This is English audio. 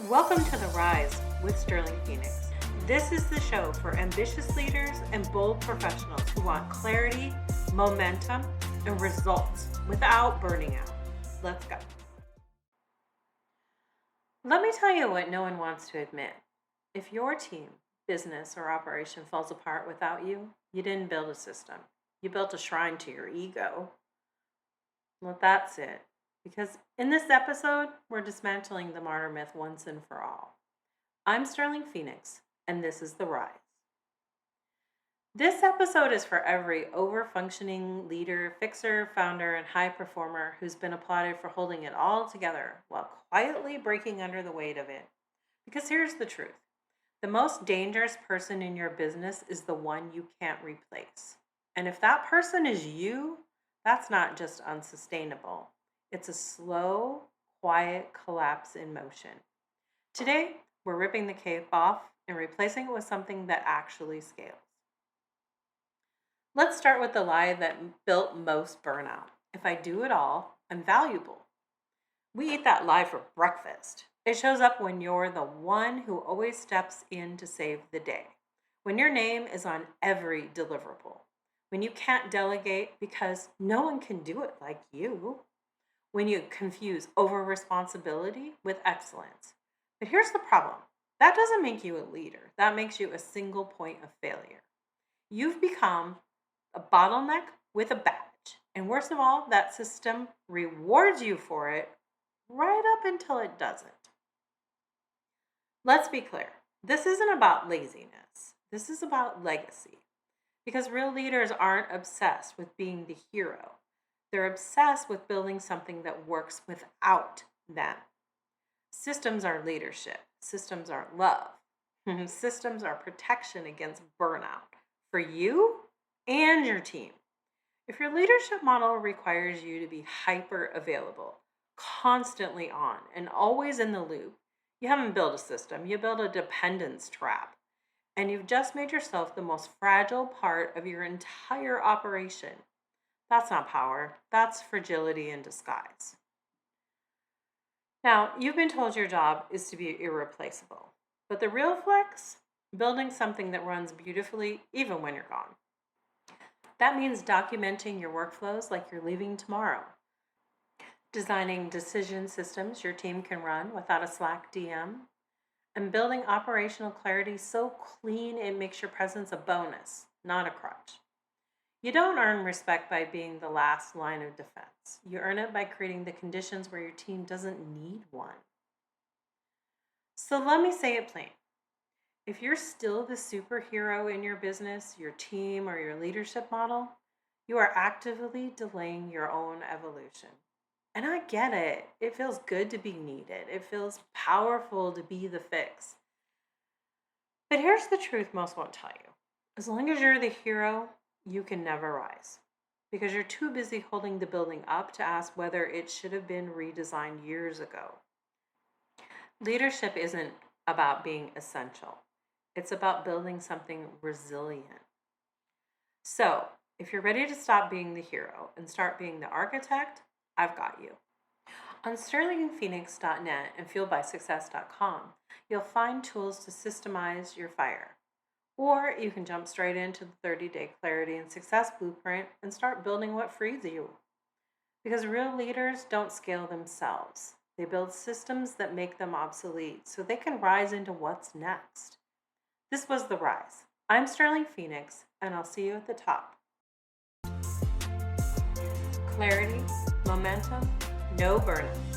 Welcome to The Rise with Sterling Phoenix. This is the show for ambitious leaders and bold professionals who want clarity, momentum, and results without burning out. Let's go. Let me tell you what no one wants to admit. If your team, business, or operation falls apart without you, you didn't build a system. You built a shrine to your ego. Well, that's it. Because in this episode, we're dismantling the martyr myth once and for all. I'm Sterling Phoenix, and this is The Rise. This episode is for every overfunctioning leader, fixer, founder, and high performer who's been applauded for holding it all together while quietly breaking under the weight of it. Because here's the truth. The most dangerous person in your business is the one you can't replace. And if that person is you, that's not just unsustainable. It's a slow, quiet collapse in motion. Today, we're ripping the cape off and replacing it with something that actually scales. Let's start with the lie that built most burnout. If I do it all, I'm valuable. We eat that lie for breakfast. It shows up when you're the one who always steps in to save the day. When your name is on every deliverable. When you can't delegate because no one can do it like you. When you confuse over-responsibility with excellence. But here's the problem. That doesn't make you a leader. That makes you a single point of failure. You've become a bottleneck with a badge. And worst of all, that system rewards you for it right up until it doesn't. Let's be clear. This isn't about laziness. This is about legacy. Because real leaders aren't obsessed with being the hero. They're obsessed with building something that works without them. Systems are leadership. Systems are love. Systems are protection against burnout for you and your team. If your leadership model requires you to be hyper available, constantly on, and always in the loop, you haven't built a system. You built a dependence trap. And you've just made yourself the most fragile part of your entire operation. That's not power. That's fragility in disguise. Now, you've been told your job is to be irreplaceable. But the real flex? Building something that runs beautifully even when you're gone. That means documenting your workflows like you're leaving tomorrow. Designing decision systems your team can run without a Slack DM. And building operational clarity so clean it makes your presence a bonus, not a crutch. You don't earn respect by being the last line of defense. You earn it by creating the conditions where your team doesn't need one. So let me say it plain. If you're still the superhero in your business, your team, or your leadership model, you are actively delaying your own evolution. And I get it. It feels good to be needed. It feels powerful to be the fix. But here's the truth most won't tell you. As long as you're the hero, you can never rise because you're too busy holding the building up to ask whether it should have been redesigned years ago. Leadership isn't about being essential. It's about building something resilient. So, if you're ready to stop being the hero and start being the architect, I've got you. On sterlingphoenix.net and fueledbysuccess.com, you'll find tools to systemize your fire. Or you can jump straight into the 30-day clarity and success blueprint and start building what frees you. Because real leaders don't scale themselves. They build systems that make them obsolete so they can rise into what's next. This was The Rise. I'm Sterling Phoenix, and I'll see you at the top. Clarity, momentum, no burnout.